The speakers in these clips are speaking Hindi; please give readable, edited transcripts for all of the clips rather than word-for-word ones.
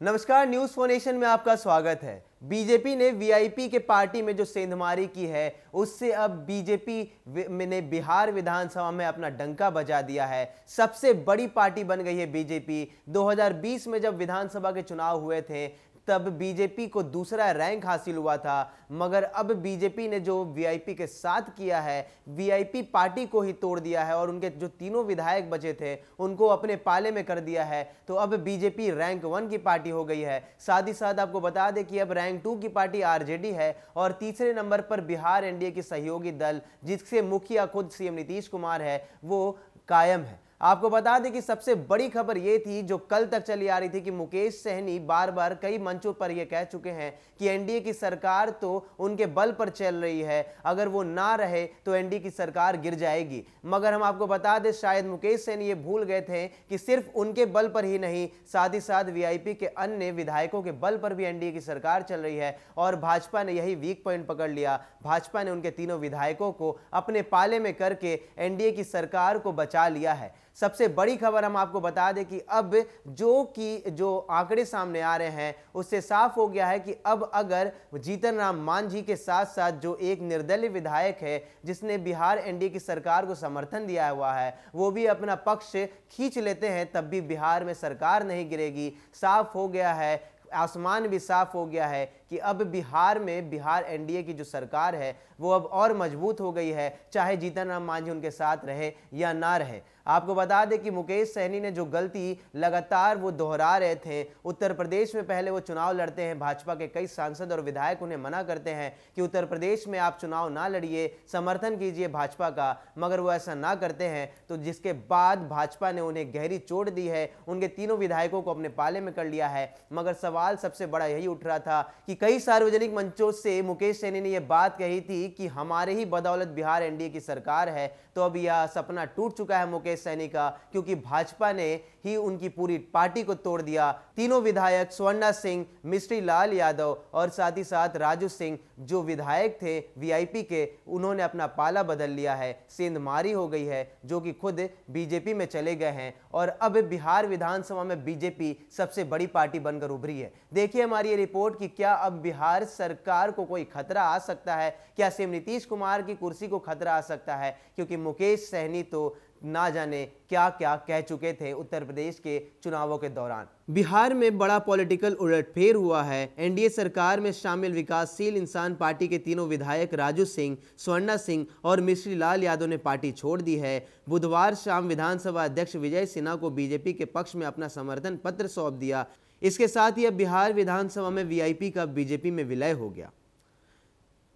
नमस्कार, न्यूज फोनेशन में आपका स्वागत है। बीजेपी ने वीआईपी के पार्टी में जो सेंधमारी की है, उससे अब बीजेपी ने बिहार विधानसभा में अपना डंका बजा दिया है। सबसे बड़ी पार्टी बन गई है बीजेपी। 2020 में जब विधानसभा के चुनाव हुए थे तब बीजेपी को दूसरा रैंक हासिल हुआ था, मगर अब बीजेपी ने जो वीआईपी के साथ किया है, वीआईपी पार्टी को ही तोड़ दिया है और उनके जो तीनों विधायक बचे थे उनको अपने पाले में कर दिया है। तो अब बीजेपी रैंक 1 की पार्टी हो गई है। साथ ही साथ आपको बता दें कि अब रैंक 2 की पार्टी आरजेडी है और तीसरे नंबर पर बिहार एनडीए की सहयोगी दल, जिसके मुखिया खुद सीएम नीतीश कुमार है, वो कायम है। आपको बता दें कि सबसे बड़ी खबर यह थी जो कल तक चली आ रही थी कि मुकेश सहनी बार बार कई मंचों पर यह कह चुके हैं कि एनडीए की सरकार तो उनके बल पर चल रही है, अगर वो ना रहे तो एनडीए की सरकार गिर जाएगी। मगर हम आपको बता दें, शायद मुकेश सहनी ये भूल गए थे कि सिर्फ उनके बल पर ही नहीं, साथ ही साथ वीआईपी के अन्य विधायकों के बल पर भी एनडीए की सरकार चल रही है और भाजपा ने यही वीक पॉइंट पकड़ लिया। भाजपा ने उनके तीनों विधायकों को अपने पाले में करके एनडीए की सरकार को बचा लिया है। सबसे बड़ी खबर हम आपको बता दें कि अब जो आंकड़े सामने आ रहे हैं उससे साफ हो गया है कि अब अगर जीतन राम मांझी के साथ साथ जो एक निर्दलीय विधायक है जिसने बिहार एनडीए की सरकार को समर्थन दिया हुआ है, वो भी अपना पक्ष खींच लेते हैं, तब भी बिहार में सरकार नहीं गिरेगी। साफ हो गया है, आसमान भी साफ हो गया है कि अब बिहार में बिहार एनडीए की जो सरकार है वो अब और मजबूत हो गई है, चाहे जीतन राम मांझी उनके साथ रहे या ना रहे। आपको बता दें कि मुकेश सहनी ने जो गलती लगातार वो दोहरा रहे थे, उत्तर प्रदेश में पहले वो चुनाव लड़ते हैं, भाजपा के कई सांसद और विधायक उन्हें मना करते हैं कि उत्तर प्रदेश में आप चुनाव ना लड़िए, समर्थन कीजिए भाजपा का, मगर वो ऐसा ना करते हैं। तो जिसके बाद भाजपा ने उन्हें गहरी चोट दी है, उनके तीनों विधायकों को अपने पाले में कर लिया है। मगर सवाल सबसे बड़ा यही उठ रहा था कि कई सार्वजनिक मंचों से मुकेश सहनी ने यह बात कही थी कि हमारे ही बदौलत बिहार एनडीए की सरकार है। तो अब यह सपना टूट चुका है मुकेश सहनी का, क्योंकि भाजपा ने ही उनकी पूरी पार्टी को तोड़ दिया। तीनों विधायक स्वर्णा सिंह, मिश्री लाल यादव और साथ ही साथ राजू सिंह जो विधायक थे वीआईपी के, उन्होंने अपना पाला बदल लिया है। सेंधमारी हो गई है, जो कि खुद बीजेपी में चले गए हैं और अब बिहार विधानसभा में बीजेपी सबसे बड़ी पार्टी बनकर उभरी है। देखिए हमारी ये रिपोर्ट कि क्या अब बिहार सरकार को कोई खतरा आ सकता है, क्या सीएम नीतीश कुमार की कुर्सी को खतरा आ सकता है, क्योंकि मुकेश सहनी तो ना जाने क्या क्या कह चुके थे उत्तर प्रदेश के चुनावों के दौरान। बिहार में बड़ा पॉलिटिकल उलटफेर हुआ है। एनडीए सरकार में शामिल विकासशील इंसान पार्टी के तीनों विधायक राजू सिंह, स्वर्णा सिंह और मिश्री लाल यादव ने पार्टी छोड़ दी है। बुधवार शाम विधानसभा अध्यक्ष विजय सिन्हा को बीजेपी के पक्ष में अपना समर्थन पत्र सौंप दिया। इसके साथ ही अब बिहार विधानसभा में वीआईपी का बीजेपी में विलय हो गया।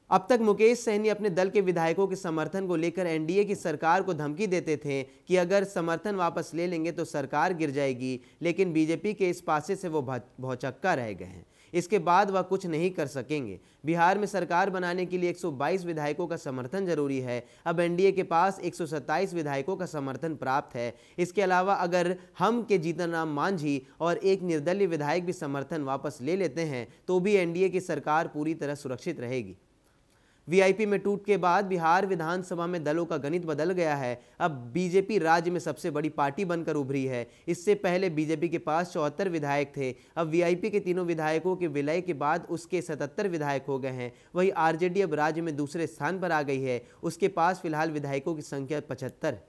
अब तक मुकेश सहनी अपने दल के विधायकों के समर्थन को लेकर एनडीए की सरकार को धमकी देते थे कि अगर समर्थन वापस ले लेंगे तो सरकार गिर जाएगी, लेकिन बीजेपी के इस पासे से वो भौचक्का रह गए हैं। इसके बाद वह कुछ नहीं कर सकेंगे। बिहार में सरकार बनाने के लिए 122 विधायकों का समर्थन जरूरी है। अब एनडीए के पास 127 विधायकों का समर्थन प्राप्त है। इसके अलावा अगर हम के जीतन राम मांझी और एक निर्दलीय विधायक भी समर्थन वापस ले लेते हैं तो भी एनडीए की सरकार पूरी तरह सुरक्षित रहेगी। वीआईपी में टूट के बाद बिहार विधानसभा में दलों का गणित बदल गया है। अब बीजेपी राज्य में सबसे बड़ी पार्टी बनकर उभरी है। इससे पहले बीजेपी के पास 74 विधायक थे। अब वीआईपी के तीनों विधायकों के विलय के बाद उसके 77 विधायक हो गए हैं। वहीं आरजेडी अब राज्य में दूसरे स्थान पर आ गई है। उसके पास फिलहाल विधायकों की संख्या 75।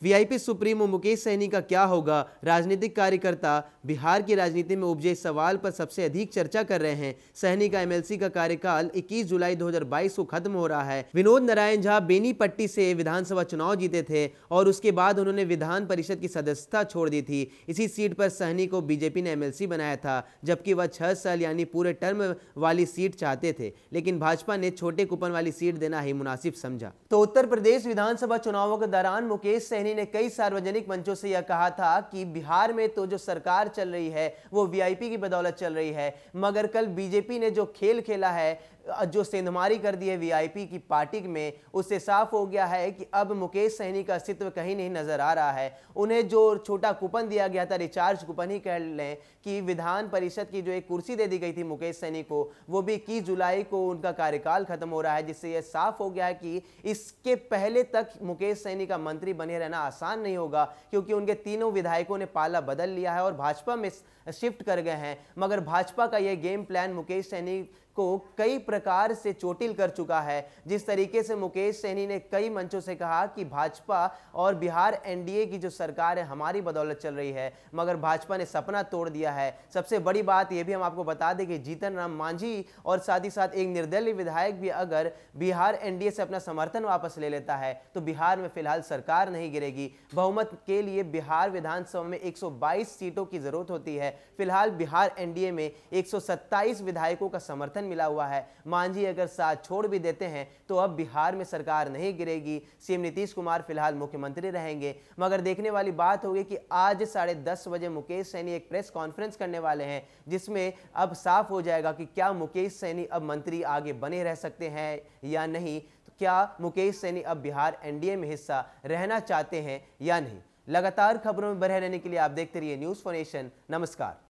वीआईपी सुप्रीमो मुकेश सहनी का क्या होगा? राजनीतिक कार्यकर्ता बिहार की राजनीति में उपजे सवाल पर सबसे अधिक चर्चा कर रहे हैं। सहनी का एमएलसी का कार्यकाल 21 जुलाई 2022 को खत्म हो रहा है। विनोद नारायण झा बेनीपट्टी से विधानसभा चुनाव जीते थे और उसके बाद उन्होंने विधान परिषद की सदस्यता छोड़ दी थी। इसी सीट पर सहनी को बीजेपी ने एमएलसी बनाया था, जबकि वह 6 साल यानी पूरे टर्म वाली सीट चाहते थे, लेकिन भाजपा ने छोटे कूपन वाली सीट देना ही मुनासिब समझा। तो उत्तर प्रदेश विधानसभा चुनावों के दौरान मुकेश सहनी ने कई सार्वजनिक मंचों से यह कहा था कि बिहार में तो जो सरकार चल रही है वो वीआईपी की बदौलत चल रही है, मगर कल बीजेपी ने जो खेल खेला है, जो सेंधमारी कर दी है वीआईपी की पार्टी में, उससे साफ हो गया है कि अब मुकेश सहनी का अस्तित्व कहीं नहीं नजर आ रहा है। उन्हें जो छोटा कूपन दिया गया था, रिचार्ज कूपन ही कह लें, कि विधान परिषद की जो एक कुर्सी दे दी गई थी मुकेश सहनी को, वो भी 21 जुलाई को उनका कार्यकाल खत्म हो रहा है, जिससे यह साफ हो गया है कि इसके पहले तक मुकेश सहनी का मंत्री बने रहना आसान नहीं होगा, क्योंकि उनके तीनों विधायकों ने पाला बदल लिया है और भाजपा में शिफ्ट कर गए हैं। मगर भाजपा का यह गेम प्लान मुकेश सहनी को कई प्रकार से चोटिल कर चुका है। जिस तरीके से मुकेश सहनी ने कई मंचों से कहा कि भाजपा और बिहार एनडीए की जो सरकार है हमारी बदौलत चल रही है, मगर भाजपा ने सपना तोड़ दिया है। सबसे बड़ी बात यह भी हम आपको बता दें कि जीतन राम मांझी और साथ ही साथ एक निर्दलीय विधायक भी अगर बिहार एनडीए से अपना समर्थन वापस ले लेता है तो बिहार में फिलहाल सरकार नहीं गिरेगी। बहुमत के लिए बिहार विधानसभा में 122 सीटों की जरूरत होती है। फिलहाल बिहार एनडीए में 127 विधायकों का समर्थन मिला हुआ है। मांझी अगर साथ छोड़ भी देते हैं तो अब बिहार में सरकार नहीं गिरेगी। सीएम नीतीश कुमार फिलहाल मुख्यमंत्री रहेंगे। मगर देखने वाली बात होगी कि आज 10:30 बजे मुकेश सहनी एक प्रेस कॉन्फ्रेंस करने वाले हैं, जिसमें अब साफ हो जाएगा कि क्या मुकेश सहनी अब मंत्री आगे बने रह सकते हैं या नहीं। तो क्या मुकेश सहनी अब बिहार एनडीए में हिस्सा रहना चाहते हैं या नहीं। लगातार खबरों में बने रहने के लिए आप देखते रहिए न्यूज़4नेशन। नमस्कार।